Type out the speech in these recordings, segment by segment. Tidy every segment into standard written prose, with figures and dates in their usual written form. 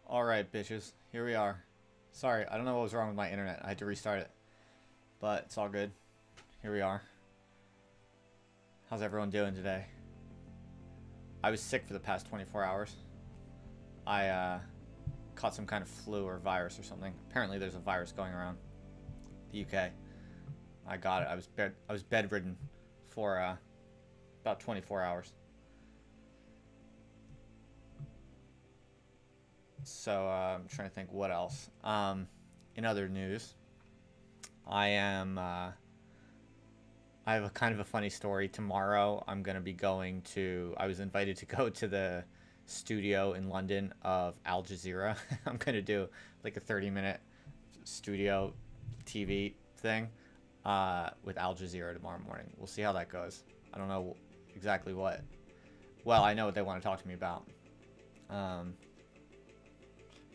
Alright, bitches. Here we are. Sorry, I don't know what was wrong with my internet. I had to restart it. But it's all good. Here we are. How's everyone doing today? I was sick for the past 24 hours. I caught some kind of flu or virus or something. Apparently there's a virus going around the UK. I got it. I was bedridden for about 24 hours. So I'm trying to think what else. In other news, I have a kind of a funny story. Tomorrow I'm going to be going to, I was invited to go to the studio in London of Al Jazeera. I'm going to do like a 30-minute studio TV thing with Al Jazeera tomorrow morning. We'll see how that goes. I don't know exactly what. Well, I know what they want to talk to me about.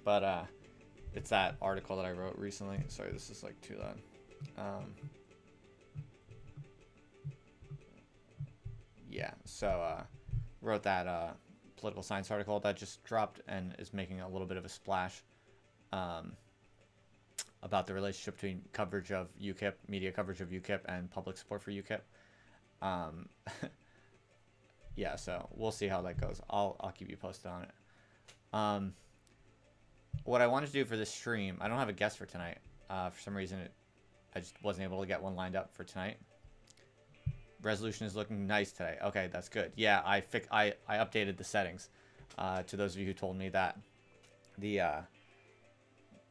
But it's that article that I wrote recently. Sorry, this is like too loud. Yeah, so wrote that political science article that just dropped and is making a little bit of a splash about the relationship between coverage of UKIP, media coverage of UKIP, and public support for UKIP. Yeah, so we'll see how that goes. I'll keep you posted on it. What I wanted to do for this stream, I don't have a guest for tonight. For some reason, I just wasn't able to get one lined up for tonight. Resolution is looking nice today. Okay, that's good. Yeah, I updated the settings. To those of you who told me that the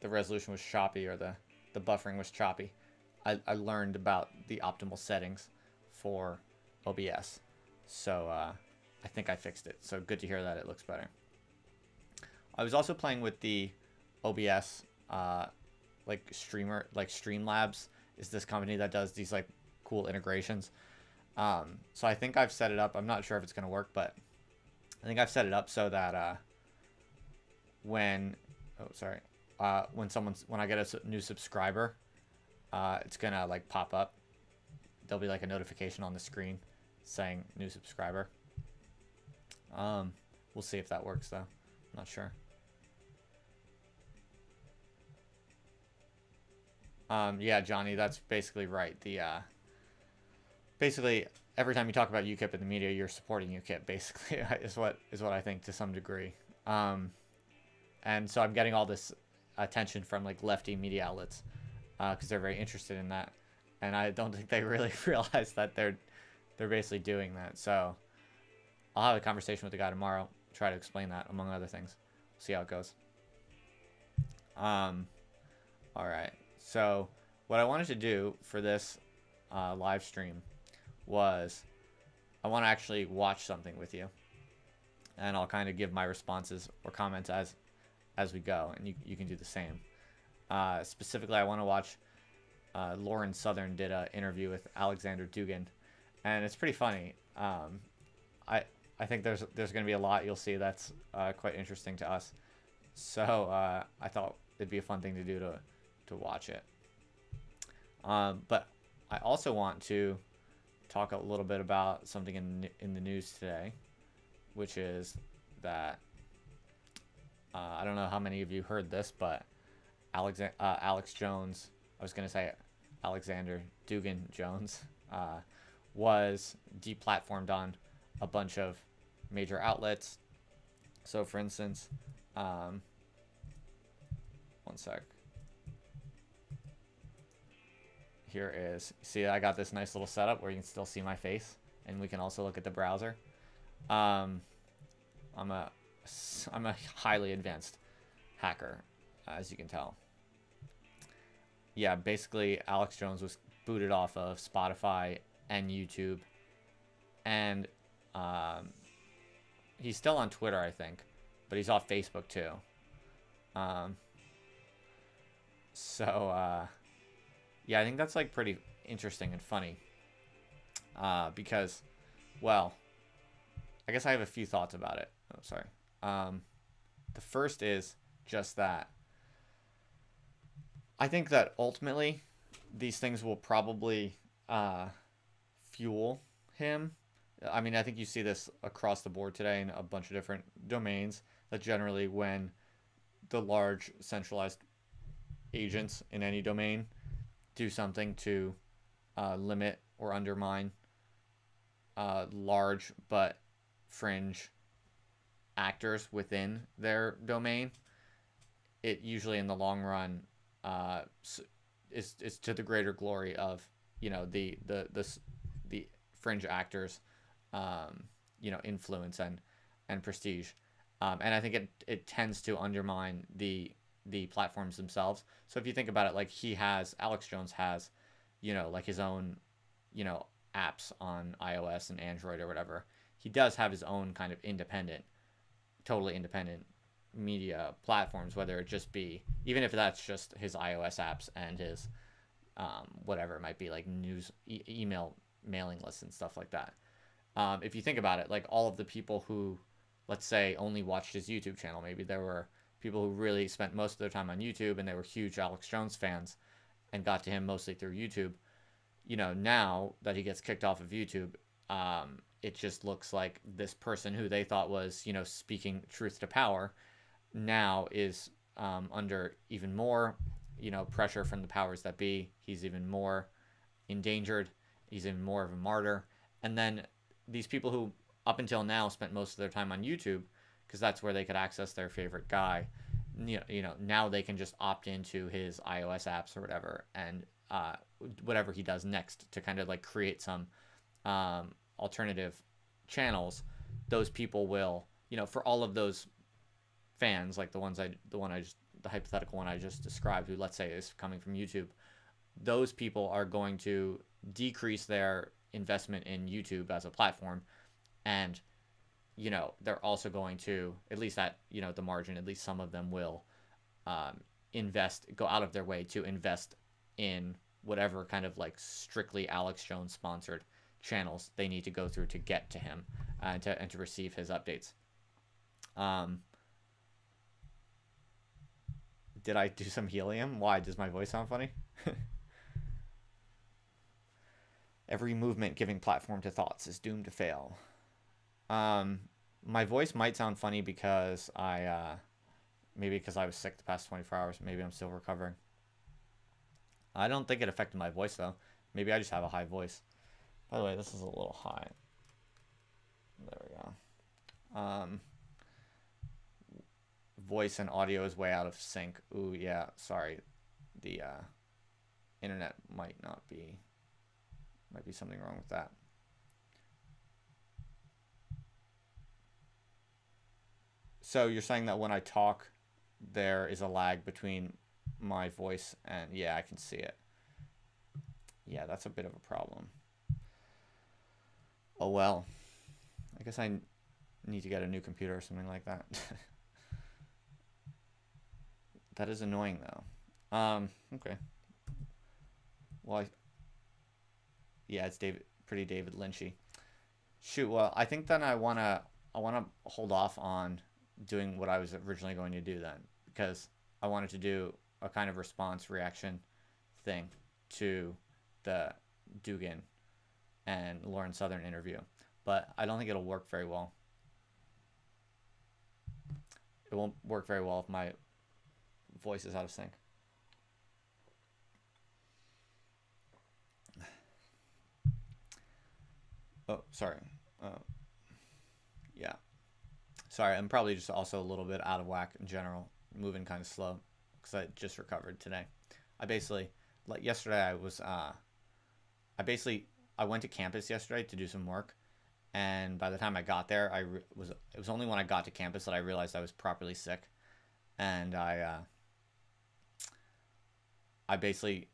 resolution was choppy or the buffering was choppy, I learned about the optimal settings for OBS. So I think I fixed it. So good to hear that it looks better. I was also playing with the OBS, like Streamlabs is this company that does these like cool integrations. So I think I've set it up. I'm not sure if it's going to work, but I think I've set it up so that when I get a new subscriber, it's going to like pop up. There'll be like a notification on the screen saying new subscriber. We'll see if that works though. I'm not sure. Yeah, Johnny, that's basically right. Basically every time you talk about UKIP in the media, you're supporting UKIP. Basically, is what I think to some degree. And so I'm getting all this attention from like lefty media outlets because they're very interested in that, and I don't think they really realize that they're basically doing that. So I'll have a conversation with the guy tomorrow, try to explain that among other things. See how it goes. All right. So what I wanted to do for this live stream was I want to actually watch something with you, and I'll kind of give my responses or comments as we go, and you can do the same. Specifically, I want to watch Lauren Southern did an interview with Aleksandr Dugin, and it's pretty funny. I think there's going to be a lot you'll see that's quite interesting to us. So I thought it'd be a fun thing to do to watch it. But I also want to talk a little bit about something in the news today, which is that I don't know how many of you heard this, but Alex Jones, I was going to say Aleksandr Dugin Jones, was deplatformed on a bunch of major outlets. So for instance, one sec. Here is, see, I got this nice little setup where you can still see my face, and we can also look at the browser. I'm a highly advanced hacker, as you can tell. Yeah, basically Alex Jones was booted off of Spotify and YouTube, and he's still on Twitter, I think, but he's off Facebook too. Yeah, I think that's like pretty interesting and funny because, well, I guess I have a few thoughts about it. Oh, sorry. The first is just that I think that ultimately these things will probably fuel him. I mean, I think you see this across the board today in a bunch of different domains, that generally when the large centralized agents in any domain do something to limit or undermine large but fringe actors within their domain, it usually in the long run is to the greater glory of, you know, the fringe actors, you know, influence and prestige, and I think it tends to undermine the platforms themselves. So if you think about it, like Alex Jones has, you know, like his own, you know, apps on iOS and Android or whatever. He does have his own kind of independent, totally independent media platforms, whether it just be, even if that's just his iOS apps and his whatever it might be, like news, email mailing lists and stuff like that. If you think about it, like all of the people who, let's say, only watched his YouTube channel, maybe there were people who really spent most of their time on YouTube and they were huge Alex Jones fans and got to him mostly through YouTube. You know, now that he gets kicked off of YouTube, it just looks like this person who they thought was, you know, speaking truth to power now is under even more, you know, pressure from the powers that be. He's even more endangered. He's even more of a martyr. And then these people who up until now spent most of their time on YouTube because that's where they could access their favorite guy, you know, now they can just opt into his iOS apps or whatever, and whatever he does next to kind of like create some alternative channels, those people will, you know, for all of those fans, like the hypothetical one I just described, who let's say is coming from YouTube, those people are going to decrease their investment in YouTube as a platform, and you know, they're also going to, at least at, you know, the margin, at least some of them will go out of their way to invest in whatever kind of like strictly Alex Jones sponsored channels they need to go through to get to him and to receive his updates. Did I do some helium? Why? Does my voice sound funny? Every movement giving platform to thoughts is doomed to fail. My voice might sound funny because maybe because I was sick the past 24 hours. Maybe I'm still recovering. I don't think it affected my voice though. Maybe I just have a high voice. By the way, this is a little high. There we go. Voice and audio is way out of sync. Ooh, yeah, sorry. The internet might be something wrong with that. So you're saying that when I talk, there is a lag between my voice and, yeah, I can see it. Yeah, that's a bit of a problem. Oh, well. I guess I need to get a new computer or something like that. That is annoying, though. Okay. Well, yeah, it's pretty David Lynchy. Shoot, well, I think then I wanna hold off on doing what I was originally going to do then, because I wanted to do a kind of response reaction thing to the Dugin and Lauren Southern interview, but I don't think it'll work very well. It won't work very well if my voice is out of sync. Oh, sorry. Yeah. Sorry, I'm probably just also a little bit out of whack in general, moving kind of slow because I just recovered today. I basically, like yesterday, I went to campus yesterday to do some work, and by the time I got there, it was only when I got to campus that I realized I was properly sick, and I basically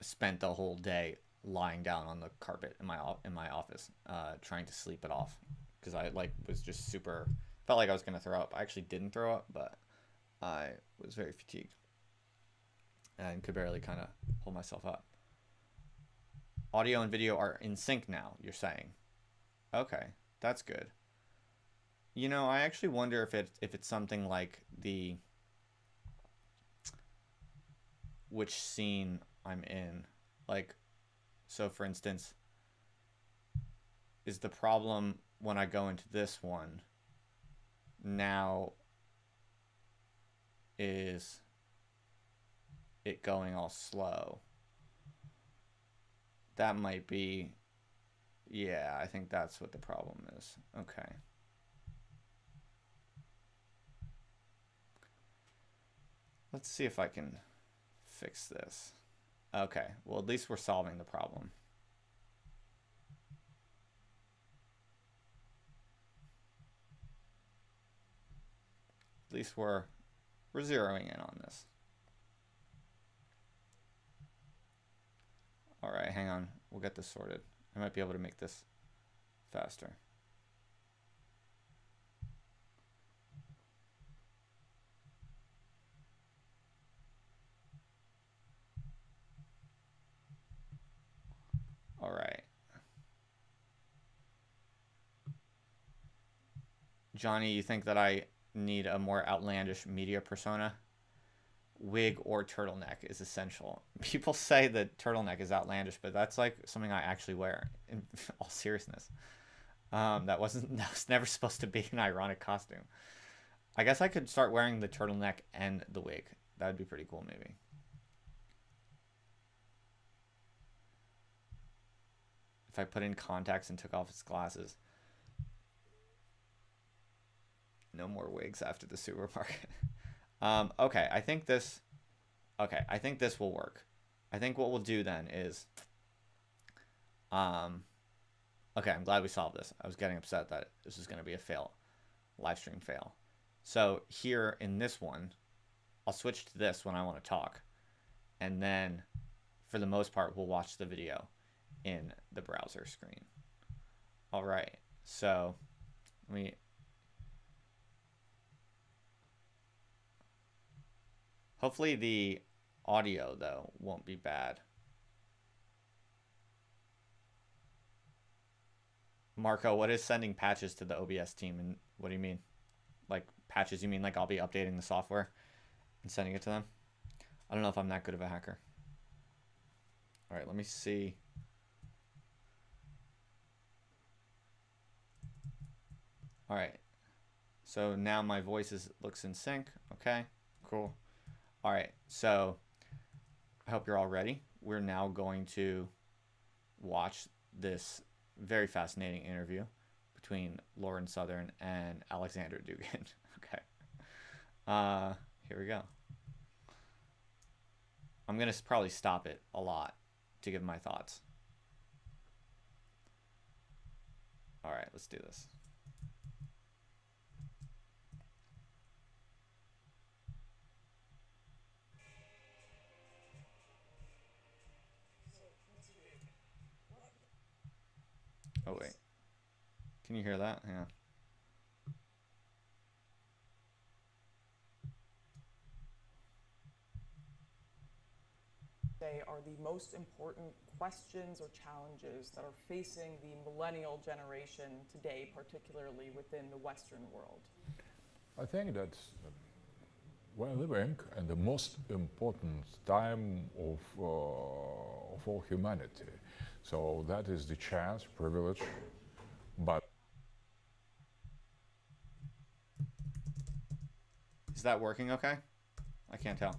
spent the whole day lying down on the carpet in my office, trying to sleep it off, because I was just felt like I was gonna throw up. I actually didn't throw up, but I was very fatigued and could barely kind of pull myself up. Audio and video are in sync now, you're saying? Okay, that's good. You know, I actually wonder if it's something like which scene I'm in. Like, so for instance, is the problem when I go into this one now is it going all slow. That might be, yeah, I think that's what the problem is. Okay. Let's see if I can fix this. Okay, well, at least we're solving the problem. At least we're zeroing in on this. All right, hang on. We'll get this sorted. I might be able to make this faster. All right. Johnny, you think that I need a more outlandish media persona? Wig or turtleneck is essential. People say that turtleneck is outlandish, but that's like something I actually wear in all seriousness. That was never supposed to be an ironic costume. I guess I could start wearing the turtleneck and the wig. That would be pretty cool, maybe. If I put in contacts and took off his glasses. No more wigs after the supermarket. Okay, I think this will work. I think what we'll do then is, okay, I'm glad we solved this. I was getting upset that this was going to be a fail, live stream fail. So here in this one, I'll switch to this when I want to talk. And then for the most part, we'll watch the video in the browser screen. All right, so let me, hopefully the audio, though, won't be bad. Marco, what is sending patches to the OBS team? And what do you mean? Like patches, you mean like I'll be updating the software and sending it to them? I don't know if I'm that good of a hacker. All right, let me see. All right. So now my voice looks in sync. Okay, cool. All right, so I hope you're all ready. We're now going to watch this very fascinating interview between Lauren Southern and Aleksandr Dugin. Okay. Here we go. I'm going to probably stop it a lot to give my thoughts. All right, let's do this. Oh, wait. Can you hear that? Yeah. Are the most important questions or challenges that are facing the millennial generation today, particularly within the Western world? I think that we're living in the most important time of all humanity. So that is the chance, privilege, but... Is that working okay? I can't tell.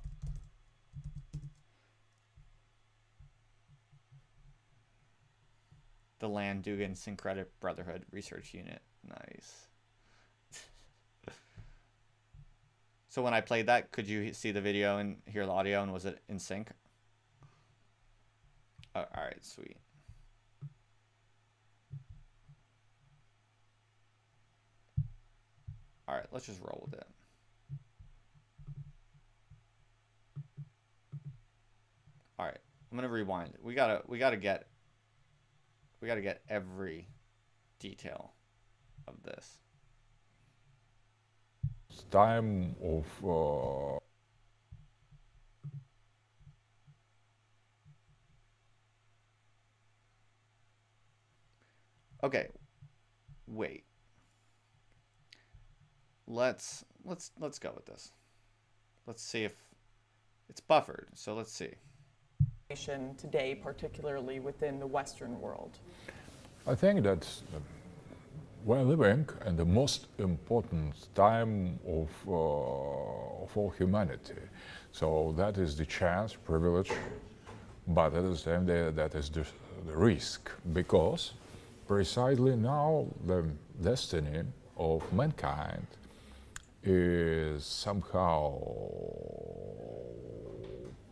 The Land Dugin Syncretic Brotherhood Research Unit. Nice. So when I played that, could you see the video and hear the audio, and was it in sync? Oh, all right, sweet. All right, let's just roll with it. All right, I'm gonna rewind. We gotta get every detail of this. It's time of Okay, wait. Let's go with this. Let's see if it's buffered. So let's see. Today, particularly within the Western world. I think that we're living in the most important time of all humanity. So that is the chance, privilege, but at the same time that is the risk, because precisely now the destiny of mankind is somehow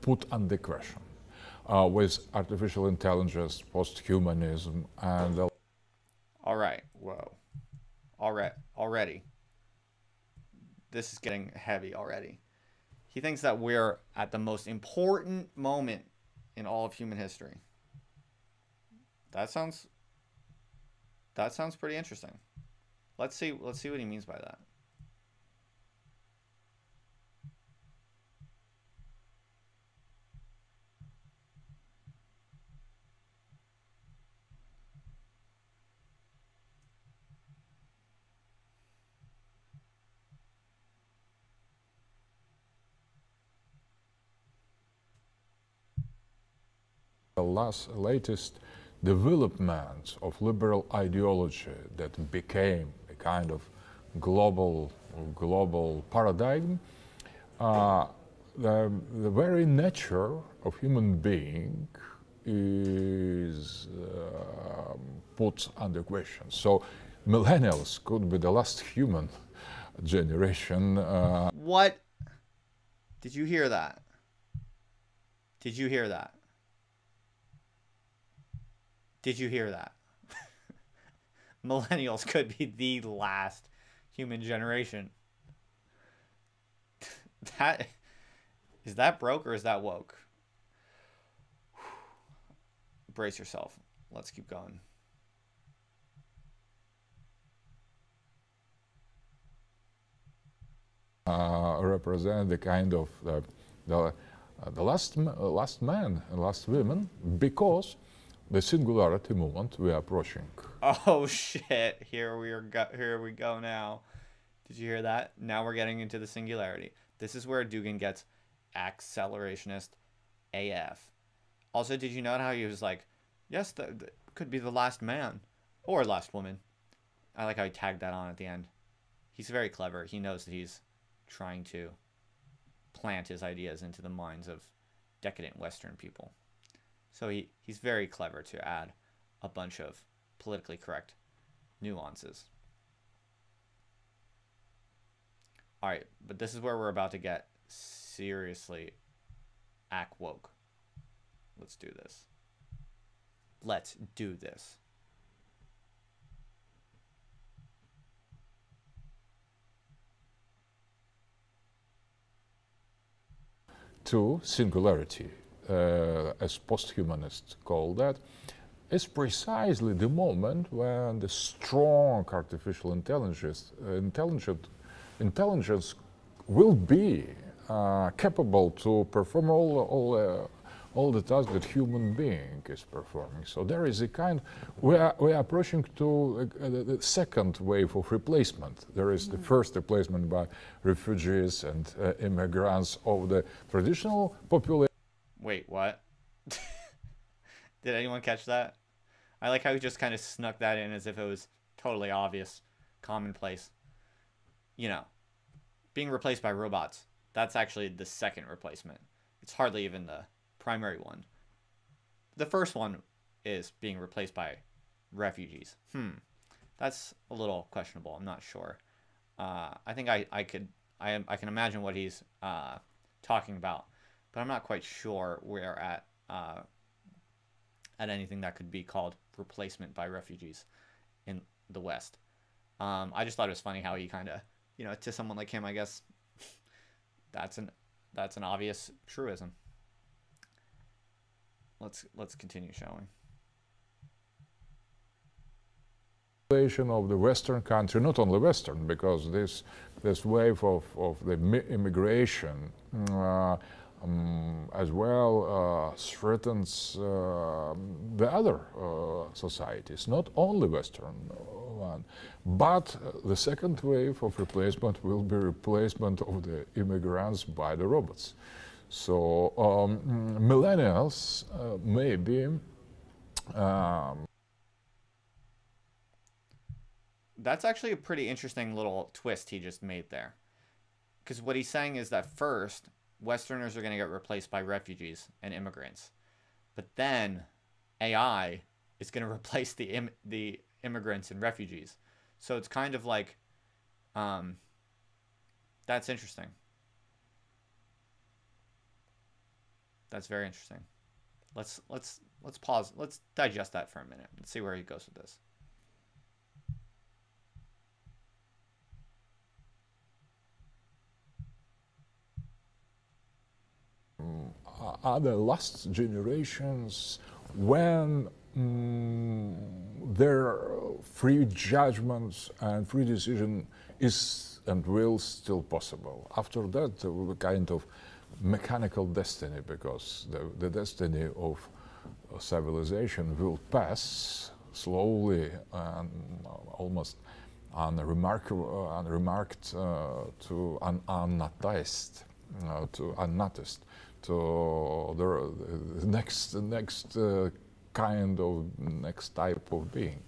put under question with artificial intelligence, post-humanism, and the All right. Whoa. Already. This is getting heavy already. He thinks that we're at the most important moment in all of human history. That sounds pretty interesting. Let's see what he means by that. latest developments of liberal ideology that became a kind of global paradigm, the very nature of human being is put under question. So millennials could be the last human generation. What? Did you hear that? Did you hear that? Did you hear that? Millennials could be the last human generation. That is that broke or is that woke? Brace yourself. Let's keep going. Represent the kind of the last man and last women, because the singularity moment we are approaching. Oh shit! Here we go now. Did you hear that? Now we're getting into the singularity. This is where Dugin gets accelerationist AF. Also, did you note how he was like, yes, the could be the last man or last woman. I like how he tagged that on at the end. He's very clever. He knows that he's trying to plant his ideas into the minds of decadent Western people. So he's very clever to add a bunch of politically correct nuances. All right, but this is where we're about to get seriously woke. Let's do this. Let's do this. To singularity, as post-humanists call that, is precisely the moment when the strong artificial intelligence will be capable to perform all the tasks that human being is performing. So there is a kind, we are approaching to the second wave of replacement. There is the first replacement by refugees and immigrants of the traditional population. Wait, what? Did anyone catch that? I like how he just kind of snuck that in as if it was totally obvious, commonplace. You know, being replaced by robots, that's actually the second replacement. It's hardly even the primary one. The first one is being replaced by refugees. That's a little questionable. I'm not sure. I think I can imagine what he's talking about, but I'm not quite sure we're at anything that could be called replacement by refugees in the West. I just thought it was funny how he kind of, you know, to someone like him, I guess that's an obvious truism. Let's continue showing. Of the Western country, not only Western, because this wave of the immigration as well threatens the other societies, not only Western one. But the second wave of replacement will be replacement of the immigrants by the robots. So millennials maybe. that's actually a pretty interesting little twist he just made there. Because what he's saying is that first, Westerners are going to get replaced by refugees and immigrants. But then AI is going to replace the immigrants and refugees. So it's kind of like, that's interesting. That's very interesting. Let's pause. Let's digest that for a minute. Let's see where he goes with this. Other last generations, when their free judgments and free decision is and will still possible. After that, there will be kind of mechanical destiny, because the destiny of civilization will pass slowly and almost unremarked to unnoticed, to the next kind of next type of being.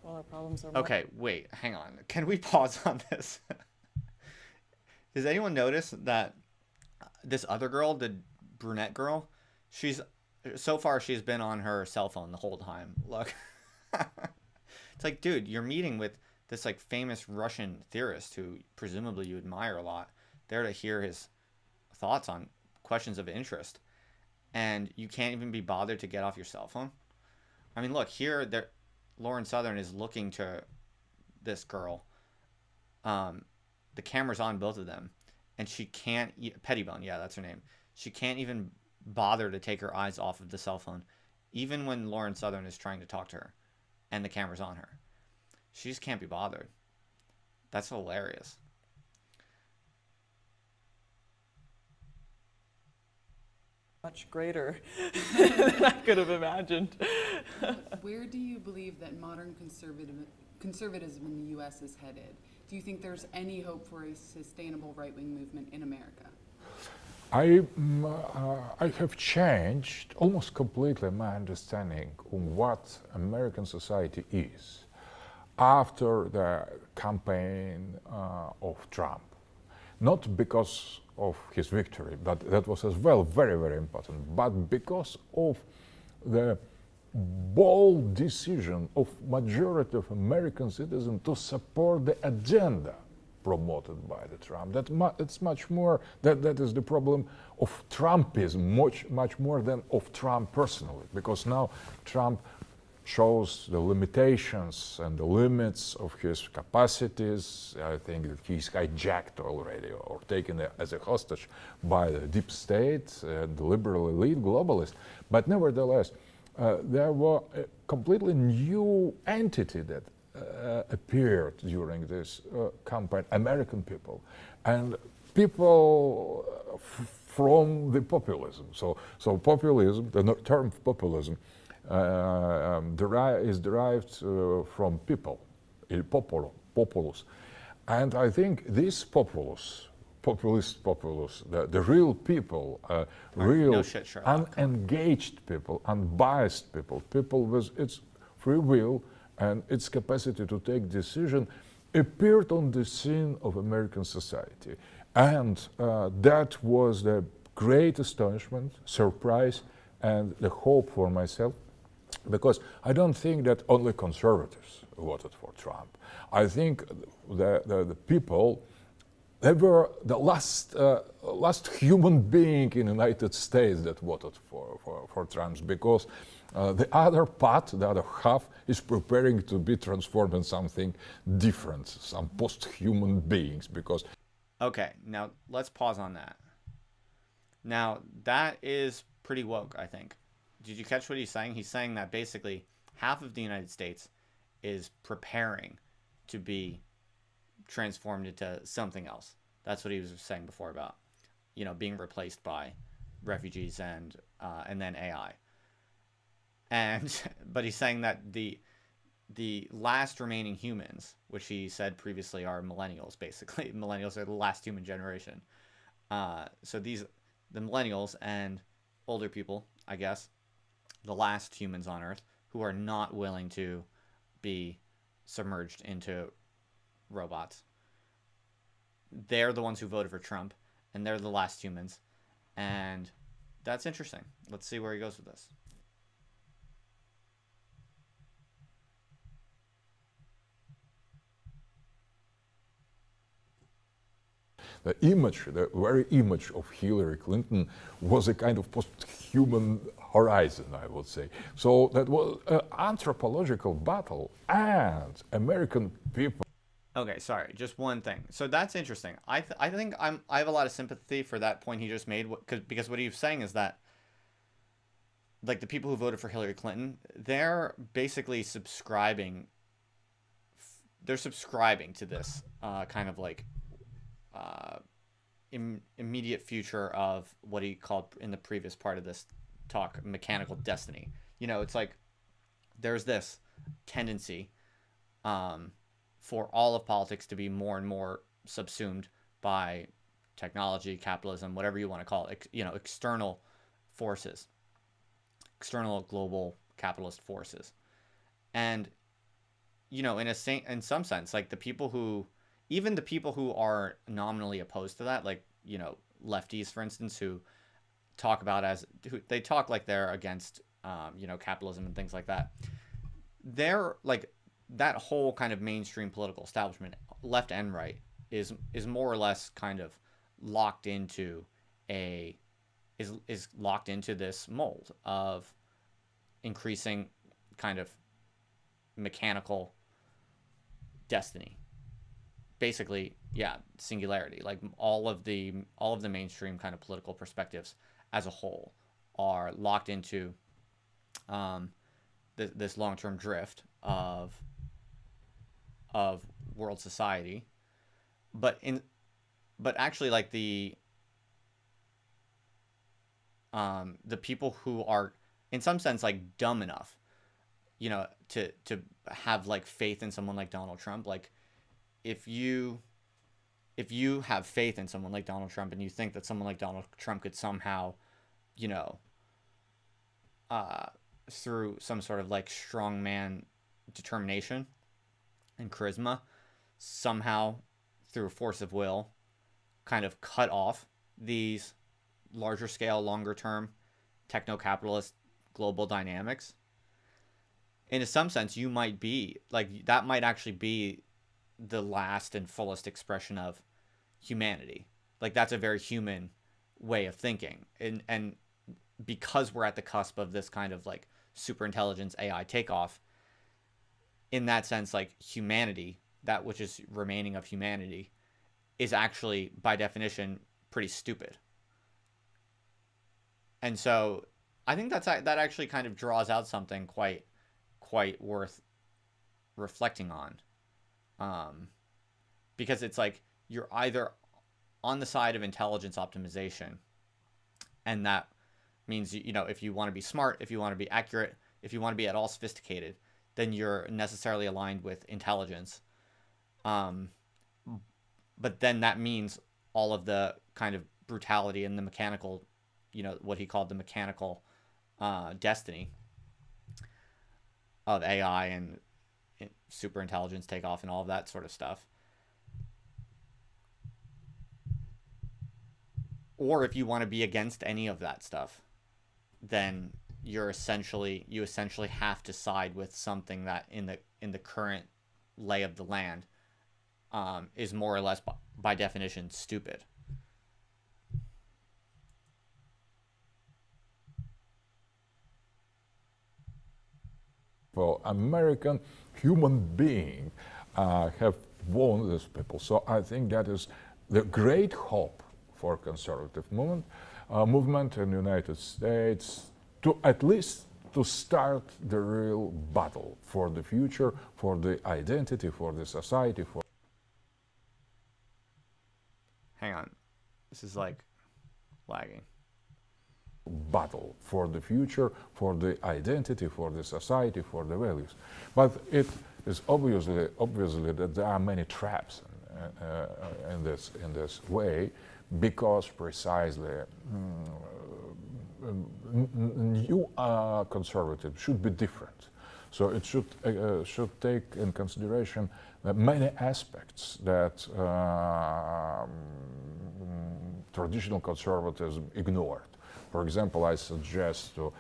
Well, our problems are Okay, wait, hang on. Can we pause on this? Does anyone notice that this other girl, the brunette girl, so far she's been on her cell phone the whole time. Look. It's like, dude, you're meeting with this like famous Russian theorist who presumably you admire a lot, there to hear his thoughts on questions of interest, and you can't even be bothered to get off your cell phone. I mean, look here, Lauren Southern is looking to this girl. The camera's on both of them, and she can't. Pettibone, yeah, that's her name. She can't even bother to take her eyes off of the cell phone, even when Lauren Southern is trying to talk to her, and the camera's on her. She just can't be bothered. That's hilarious. much greater than I could have imagined. Where do you believe that modern conservatism in the U.S. is headed? Do you think there's any hope for a sustainable right-wing movement in America? I have changed almost completely my understanding of what American society is after the campaign of Trump. Not because of his victory, but that was as well very, very important, but because of the bold decision of majority of American citizens to support the agenda promoted by the Trump. It's much more, that is the problem of Trumpism, much more than of Trump personally, because now Trump shows the limitations and the limits of his capacities. I think that he's hijacked already or taken as a hostage by the deep state, the liberal elite, globalists. But nevertheless, there was a completely new entity that appeared during this campaign, American people, and people from the populism. So populism, the term populism, is derived from people, populus. And I think this populus, the real people, real unengaged people, unbiased people, people with its free will and its capacity to take decision, appeared on the scene of American society. And that was the great astonishment, surprise, and the hope for myself, because I don't think that only conservatives voted for Trump. I think the people, they were the last human being in the United States that voted for Trump, because the other part, the other half, is preparing to be transformed in something different, some post-human beings, because... Okay, now let's pause on that. Now, that is pretty woke, I think. Did you catch what he's saying? He's saying that basically half of the United States is preparing to be transformed into something else. That's what he was saying before about, you know, being replaced by refugees and then AI. And but he's saying that the last remaining humans, which he said previously are millennials, basically millennials are the last human generation. So the millennials and older people, I guess, the last humans on Earth, who are not willing to be submerged into robots. They're the ones who voted for Trump, and they're the last humans. And that's interesting. Let's see where he goes with this. The image, the very image of Hillary Clinton was a kind of post-human horizon, I would say. So that was an anthropological battle, and American people. Okay, sorry, just one thing. So that's interesting. I think I have a lot of sympathy for that point he just made, because what he was saying is that, like, the people who voted for Hillary Clinton, they're basically subscribing. They're subscribing to this kind of like immediate future of what he called in the previous part of this talk, mechanical destiny. You know, it's like there's this tendency for all of politics to be more and more subsumed by technology, capitalism, whatever you want to call it, you know, external forces, external global capitalist forces. And, you know, in some sense, like the people who, even the people who are nominally opposed to that, like, you know, lefties, for instance, who talk about they talk like they're against, you know, capitalism and things like that. They're like, that whole kind of mainstream political establishment, left and right, is more or less kind of locked into is locked into this mold of increasing kind of mechanical destiny. Basically, yeah, singularity. Like all of the mainstream kind of political perspectives as a whole are locked into this long-term drift of world society, but actually, like the people who are in some sense like dumb enough, you know, to have like faith in someone like Donald Trump. Like if you have faith in someone like Donald Trump and you think that someone like Donald Trump could somehow, you know, through some sort of like strongman determination and charisma, somehow through force of will, kind of cut off these larger scale, longer term techno-capitalist global dynamics, in some sense you might be like, that might actually be the last and fullest expression of humanity. Like that's a very human way of thinking, and because we're at the cusp of this kind of like super intelligence AI takeoff, in that sense, like humanity, that which is remaining of humanity, is actually by definition pretty stupid. And so I think that actually kind of draws out something quite worth reflecting on, because it's like you're either on the side of intelligence optimization, and that means, you know, if you want to be smart, if you want to be accurate, if you want to be at all sophisticated, then you're necessarily aligned with intelligence. But then that means all of the kind of brutality and the mechanical, you know, what he called the mechanical destiny of AI and super intelligence takeoff and all of that sort of stuff. Or if you want to be against any of that stuff, then you essentially have to side with something that in the current lay of the land is more or less by definition stupid. Well, American human being have won these people. So I think that is the great hope for conservative movement in the United States, to at least to start the real battle for the future, for the identity, for the society. For Hang on, this is like lagging. Battle for the future, for the identity, for the society, for the values. But it is obviously that there are many traps in this way, because precisely new conservatives should be different. So it should take in consideration many aspects that traditional conservatism ignored. For example, I suggest to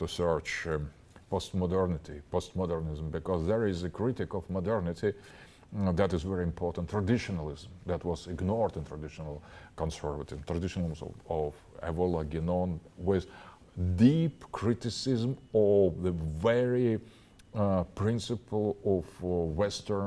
search postmodernism, because there is a critic of modernity that is very important. Traditionalism that was ignored in traditional conservatism, traditionalism of Evola Guénon, with deep criticism of the very principle of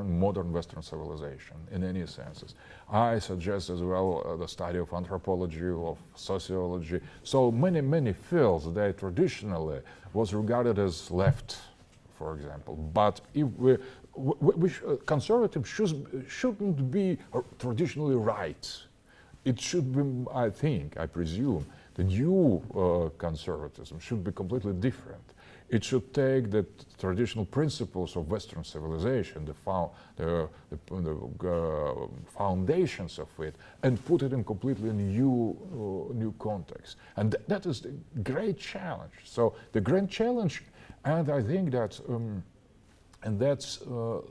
modern Western civilization in any senses. I suggest as well the study of anthropology, of sociology. So many fields that traditionally was regarded as left, for example. But if conservative shouldn't be traditionally right. It should be, I presume, the new conservatism should be completely different. It should take the traditional principles of Western civilization, the foundations of it, and put it in completely new context. And that is the great challenge. So the great challenge, and I think that in that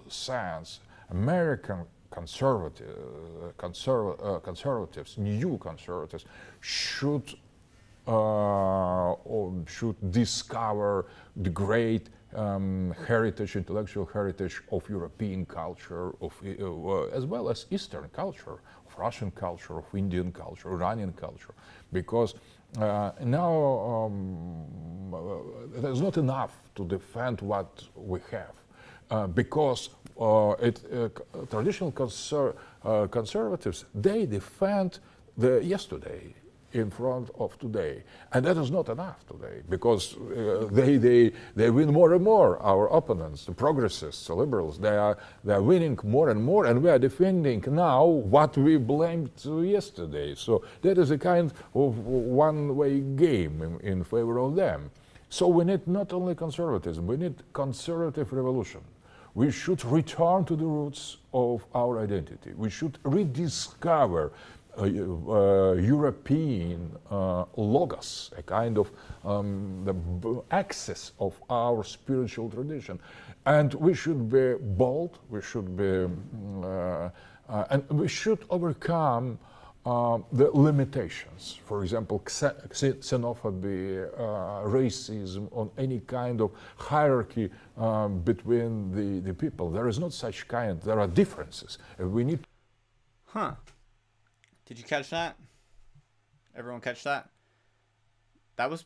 sense, American conservatives, new conservatives, should discover the great heritage, intellectual heritage of European culture, as well as Eastern culture, of Russian culture, of Indian culture, Iranian culture, because now there's not enough to defend what we have, because traditional conservatives, they defend the yesterday in front of today, and that is not enough today, because they win more and more. Our opponents, the progressists, the liberals, they are winning more and more, and we are defending now what we blamed yesterday. So that is a kind of one-way game in favor of them. So we need not only conservatism, we need conservative revolution. We should return to the roots of our identity. We should rediscover European logos, a kind of the axis of our spiritual tradition. And we should be bold, we should be, and we should overcome the limitations. For example, xenophobia, racism, on any kind of hierarchy between the people. There is not such kind, there are differences. We need. Huh. Did you catch that? Everyone catch that? That was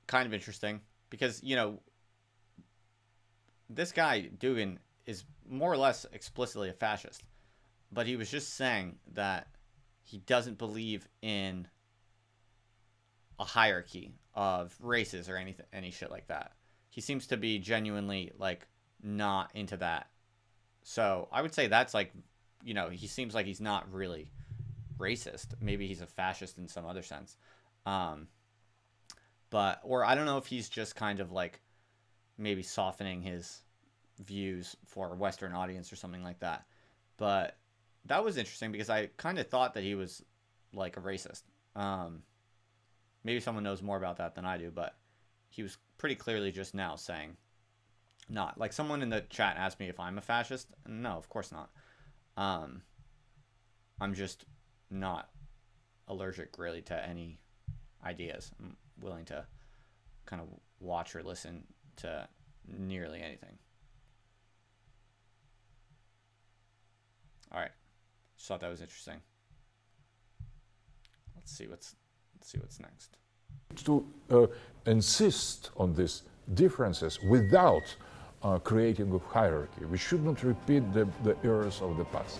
kind of interesting because, you know, this guy, Dugin, is more or less explicitly a fascist. But he was just saying that he doesn't believe in a hierarchy of races or any shit like that. He seems to be genuinely, like, not into that. So I would say that's, like, you know, he seems like he's not really racist. Maybe he's a fascist in some other sense. But, or I don't know if he's just kind of like maybe softening his views for a Western audience or something like that. But that was interesting because I kind of thought that he was like a racist. Maybe someone knows more about that than I do, but he was pretty clearly just now saying not. Like someone in the chat asked me if I'm a fascist. No, of course not. I'm just not allergic really to any ideas. I'm willing to kind of watch or listen to nearly anything. All right, just thought that was interesting. Let's see what's next. To insist on these differences without creating a hierarchy. We should not repeat the errors of the past.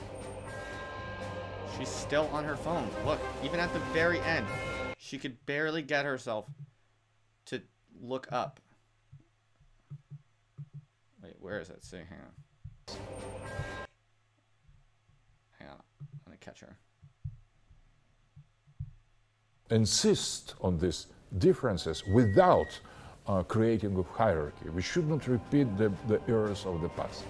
She's still on her phone. Look, even at the very end, she could barely get herself to look up. Wait, where is it? See, hang on. Hang on, let me catch her. Insist on these differences without creating a hierarchy. We should not repeat the errors of the past.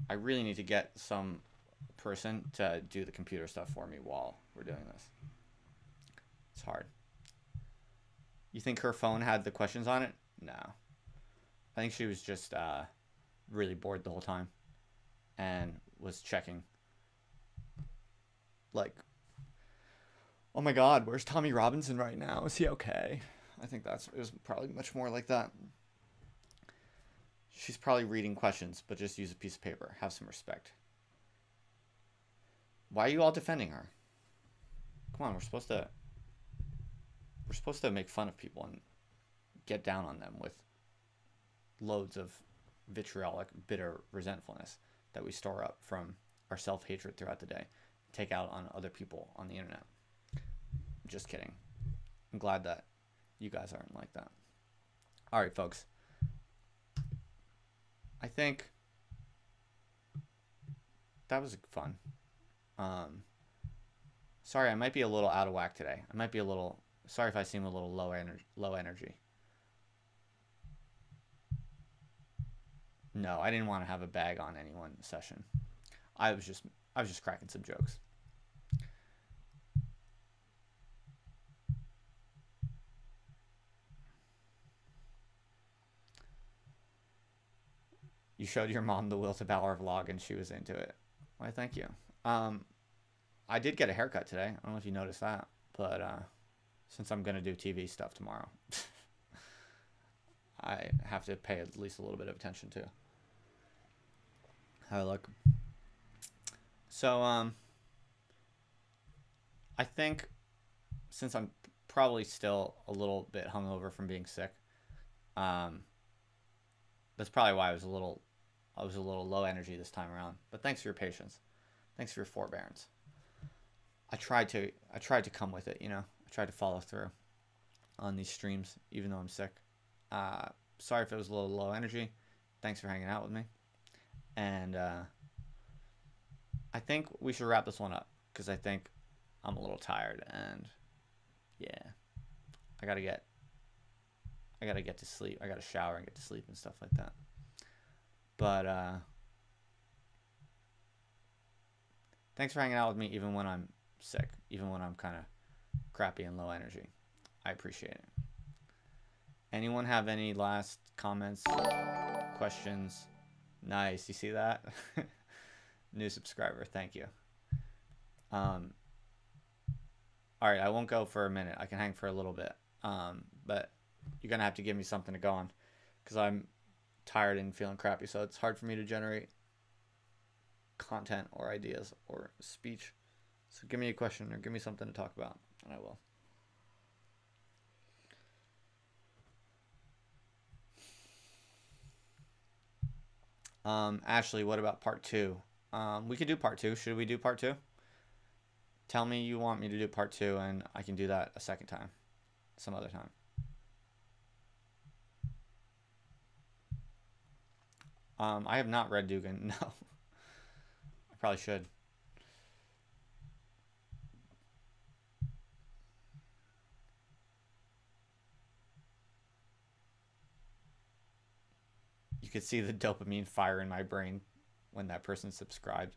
I really need to get some person to do the computer stuff for me while we're doing this. It's hard. You think her phone had the questions on it? No. I think she was just really bored the whole time and was checking. Like, oh my God, where's Tommy Robinson right now? Is he okay? I think it was probably much more like that. She's probably reading questions, but just use a piece of paper. Have some respect. Why are you all defending her? Come on, we're supposed to make fun of people and get down on them with loads of vitriolic, bitter resentfulness that we store up from our self-hatred throughout the day. Take out on other people on the internet. Just kidding. I'm glad that you guys aren't like that. All right, folks. I think that was fun. Sorry, I might be a little out of whack today. I might be a little... Sorry if I seem a little low energy. No, I didn't want to have a bag on anyone session. I was just cracking some jokes. You showed your mom the Will to Power vlog and she was into it. Why, thank you. I did get a haircut today. I don't know if you noticed that, but since I'm going to do TV stuff tomorrow, I have to pay at least a little bit of attention to how I look. So, I think since I'm probably still a little bit hungover from being sick, that's probably why I was a little low energy this time around. But thanks for your patience. Thanks for your forbearance. I tried to come with it, you know. I tried to follow through on these streams, even though I'm sick. Sorry if it was a little low energy. Thanks for hanging out with me. And I think we should wrap this one up because I think I'm a little tired and yeah, I gotta get to sleep. I gotta shower and get to sleep and stuff like that. But thanks for hanging out with me even when I'm sick, even when I'm kind of crappy and low energy. I appreciate it. Anyone have any last comments, questions? Nice, you see that? New subscriber, thank you. All right, I won't go for a minute. I can hang for a little bit. But you're gonna have to give me something to go on because I'm tired and feeling crappy, so it's hard for me to generate content or ideas or speech. So give me a question or give me something to talk about and I will. Ashley, what about part 2? We could do part 2. Should we do part 2? Tell me you want me to do part 2 and I can do that a second time, some other time. I have not read Dugin. No. I probably should. You could see the dopamine fire in my brain when that person subscribed.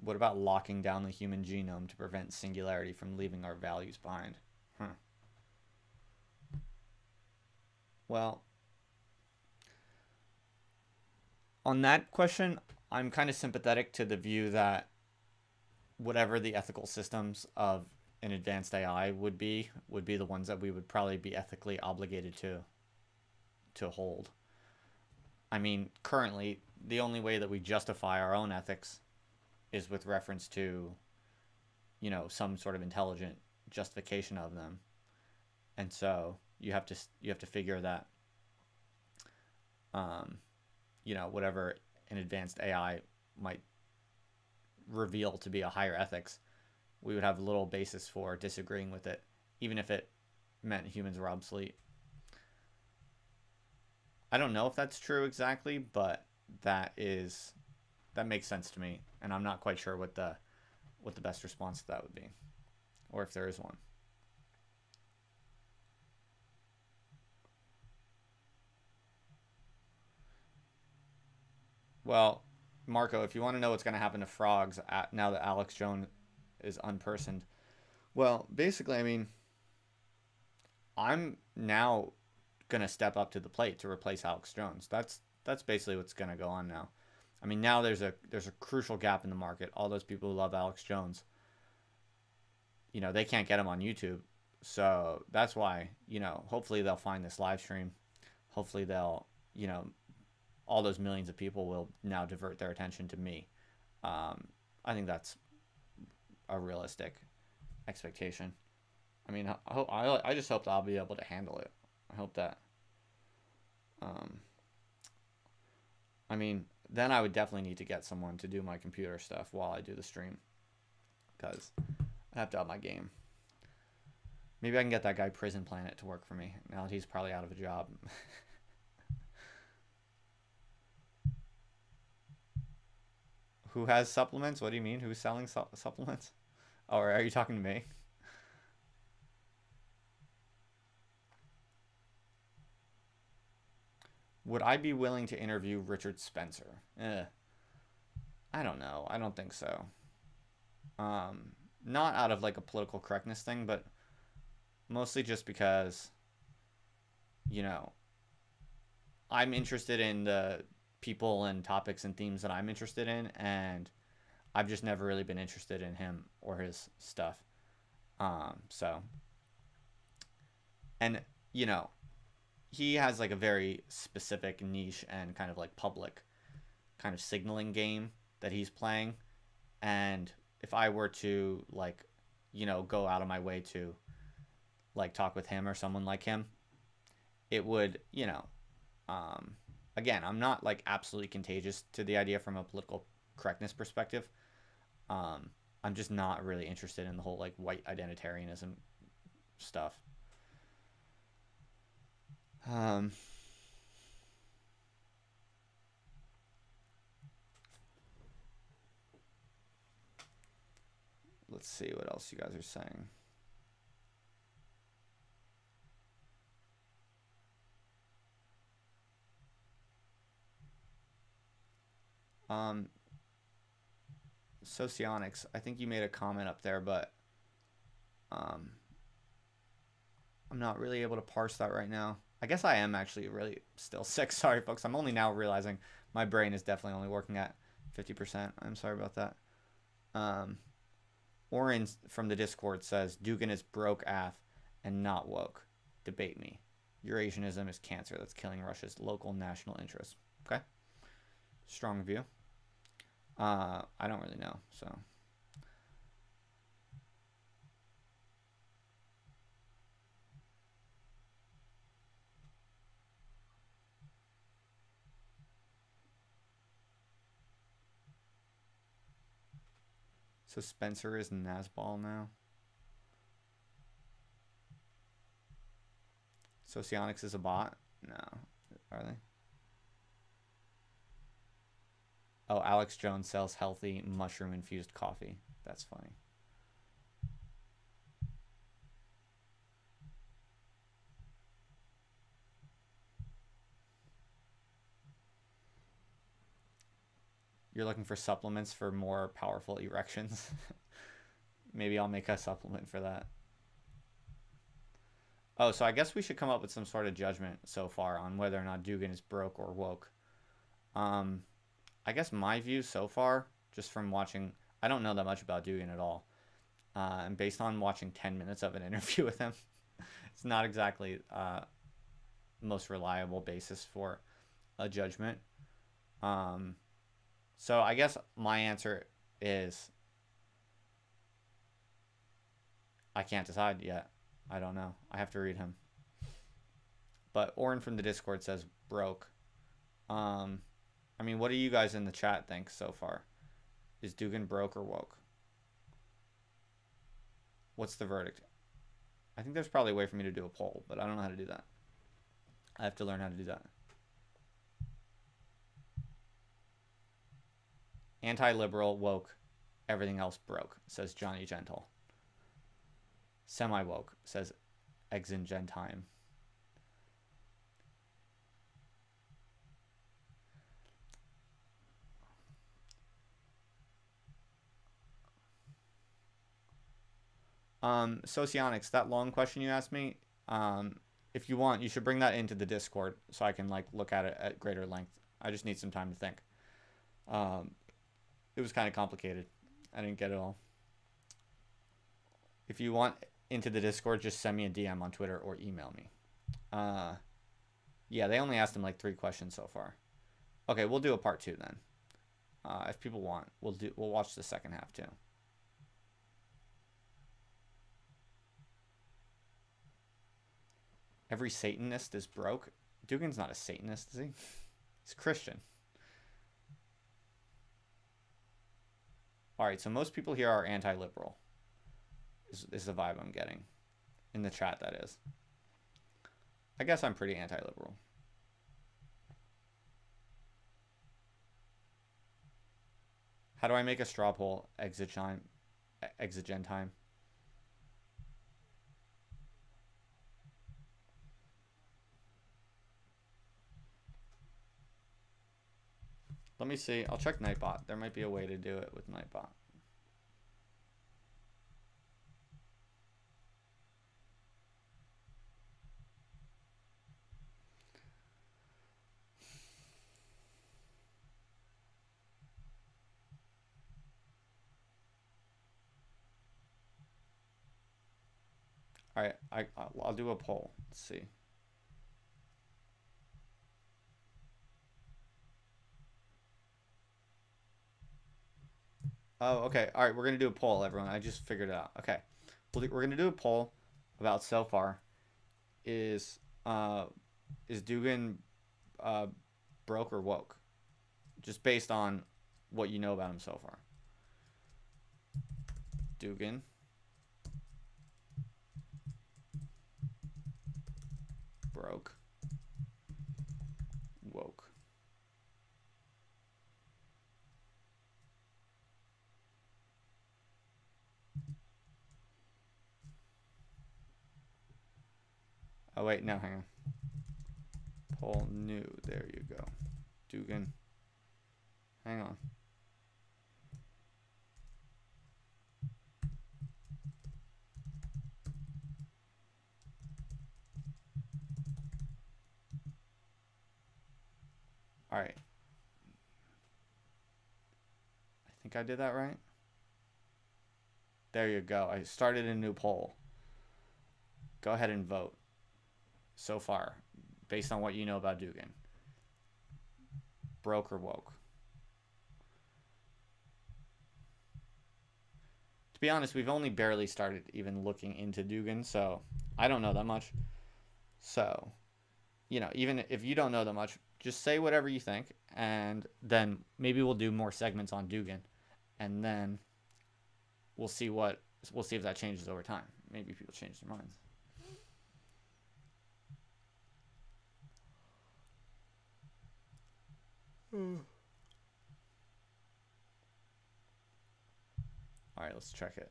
What about locking down the human genome to prevent singularity from leaving our values behind? Well, on that question, I'm kind of sympathetic to the view that whatever the ethical systems of an advanced AI would be the ones that we would probably be ethically obligated to hold. I mean, currently, the only way that we justify our own ethics is with reference to, you know, some sort of intelligent justification of them. And so you have to figure that, you know, whatever an advanced AI might reveal to be a higher ethics, we would have little basis for disagreeing with it, even if it meant humans were obsolete. I don't know if that's true exactly, but that makes sense to me, and I'm not quite sure what the best response to that would be, or if there is one. Well, Marco, if you want to know what's going to happen to frogs now that Alex Jones is unpersoned, well, basically, I mean, I'm now going to step up to the plate to replace Alex Jones. That's basically what's going to go on now. I mean, now there's a crucial gap in the market. All those people who love Alex Jones, you know, they can't get him on YouTube. So that's why, you know, hopefully they'll find this live stream. Hopefully they'll, you know, all those millions of people will now divert their attention to me. I think that's a realistic expectation. I mean, I just hope that I'll be able to handle it. I hope that. I mean, then I would definitely need to get someone to do my computer stuff while I do the stream, because I have to up my game. Maybe I can get that guy Prison Planet to work for me now that he's probably out of a job. Who has supplements? What do you mean? Who's selling supplements? Oh, are you talking to me? Would I be willing to interview Richard Spencer? I don't know. I don't think so. Not out of like a political correctness thing, but mostly just because, you know, I'm interested in the people and topics and themes that I'm interested in, and I've just never really been interested in him or his stuff. So, and you know, he has like a very specific niche and kind of like public kind of signaling game that he's playing, and if I were to like, you know, go out of my way to like talk with him or someone like him, it would, you know, again, I'm not like absolutely contagious to the idea from a political correctness perspective. I'm just not really interested in the whole like white identitarianism stuff. Let's see what else you guys are saying. Socionics, I think you made a comment up there, but I'm not really able to parse that right now. I guess I am actually really still sick. Sorry, folks. I'm only now realizing my brain is definitely only working at 50%. I'm sorry about that. Oren from the Discord says, Dugin is broke AF and not woke. Debate me. Eurasianism is cancer that's killing Russia's local national interests. Okay. Strong view. I don't really know, so. So Spencer is Nazball now. Socionics is a bot? No. Are they? Oh, Alex Jones sells healthy mushroom-infused coffee. That's funny. You're looking for supplements for more powerful erections? Maybe I'll make a supplement for that. Oh, so I guess we should come up with some sort of judgment so far on whether or not Dugin is broke or woke. I guess my view so far, just from watching, I don't know that much about Dugin at all. And based on watching 10 minutes of an interview with him, it's not exactly most reliable basis for a judgment. So I guess my answer is I can't decide yet. I don't know. I have to read him. But Oren from the Discord says broke. I mean, what do you guys in the chat think so far? Is Dugin broke or woke? What's the verdict? I think there's probably a way for me to do a poll, but I don't know how to do that. I have to learn how to do that. Anti-liberal, woke, everything else broke, says Johnny Gentle. Semi-woke, says Exin Gentime. Socionics, that long question you asked me, if you want, you should bring that into the Discord so I can like look at it at greater length. I just need some time to think. It was kind of complicated. I didn't get it all. If you want into the Discord, just send me a DM on Twitter or email me. Yeah, they only asked him like 3 questions so far. Okay, we'll do a part 2 then. If people want, we'll watch the second half too. Every Satanist is broke. Dugin's not a Satanist, is he? He's Christian. All right, so most people here are anti-liberal. Is the vibe I'm getting in the chat, that is. I guess I'm pretty anti-liberal. How do I make a straw poll? Exit gen time. Let me see. I'll check Nightbot. There might be a way to do it with Nightbot. All right, I'll do a poll. Let's see. Oh, okay. All right, we're gonna do a poll, everyone. I just figured it out. Okay, we're gonna do a poll about so far. Is Dugin broke or woke? Just based on what you know about him so far. Dugin. Broke. Woke. Oh, wait, no, hang on. Poll new. There you go. Dugin. Hang on. All right. I think I did that right. There you go. I started a new poll. Go ahead and vote. So far, based on what you know about Dugin. Broke or woke? To be honest, we've only barely started even looking into Dugin, so I don't know that much. So, you know, even if you don't know that much, just say whatever you think, and then maybe we'll do more segments on Dugin, and then we'll see if that changes over time. Maybe people change their minds. All right, let's check it.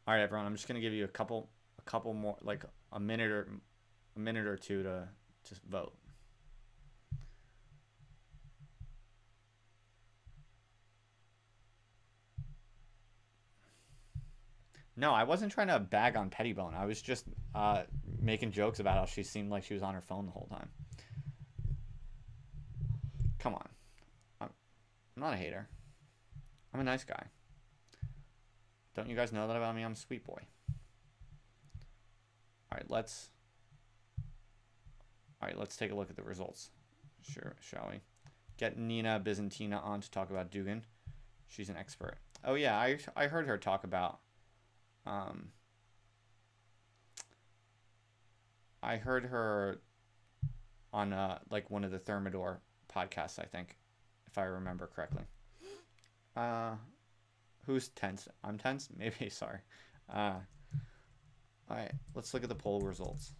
All right, everyone. I'm just gonna give you a couple more, like a minute or two to just vote. No, I wasn't trying to bag on Pettibone. I was just making jokes about how she seemed like she was on her phone the whole time. Come on. I'm not a hater. I'm a nice guy. Don't you guys know that about me? I'm a sweet boy. All right, let's take a look at the results. Sure, shall we? Get Nina Byzantina on to talk about Dugin. She's an expert. Oh yeah, I heard her talk about I heard her on like one of the Thermidor podcasts, I think, if I remember correctly. Who's tense? I'm tense? Maybe, sorry. All right, let's look at the poll results.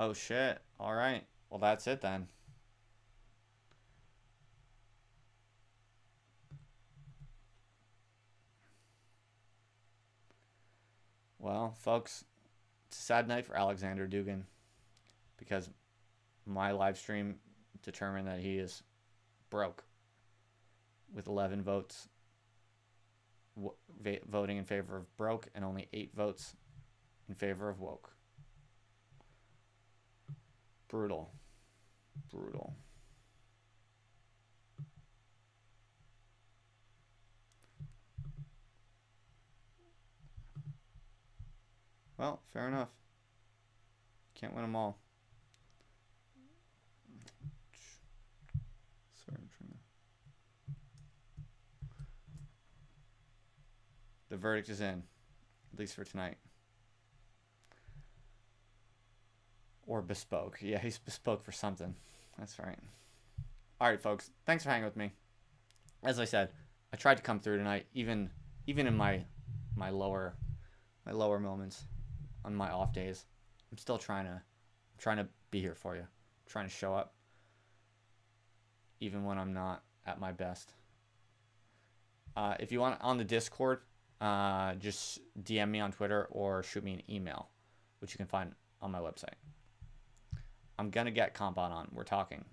Oh shit. All right. Well, that's it then. Well, folks, it's a sad night for Aleksandr Dugin because my live stream determined that he is broke with 11 votes voting in favor of broke and only 8 votes in favor of woke. Brutal. Brutal. Well, fair enough. Can't win them all. Sorry, I'm trying to... The verdict is in, at least for tonight. Or bespoke. Yeah, he's bespoke for something. That's right. All right, folks. Thanks for hanging with me. As I said, I tried to come through tonight, even in my lower moments, on my off days. I'm still trying to be here for you. I'm trying to show up, even when I'm not at my best. If you want on the Discord, just DM me on Twitter or shoot me an email, which you can find on my website. I'm gonna get Compot on. We're talking.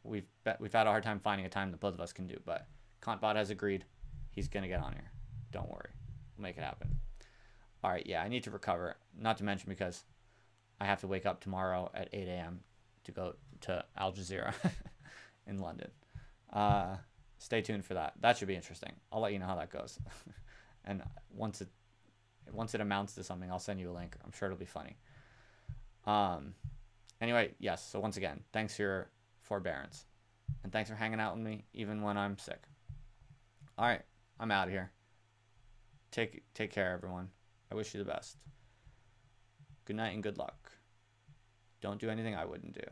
We've had a hard time finding a time that both of us can do, but Compot has agreed. He's gonna get on here. Don't worry, we'll make it happen. All right, yeah, I need to recover. Not to mention because I have to wake up tomorrow at 8 a.m. to go to Al Jazeera in London. Stay tuned for that. That should be interesting. I'll let you know how that goes. And once it amounts to something, I'll send you a link. I'm sure it'll be funny. Anyway, yes. So once again, thanks for your forbearance, and thanks for hanging out with me even when I'm sick. All right, I'm out of here. Take care, everyone. I wish you the best. Good night and good luck. Don't do anything I wouldn't do.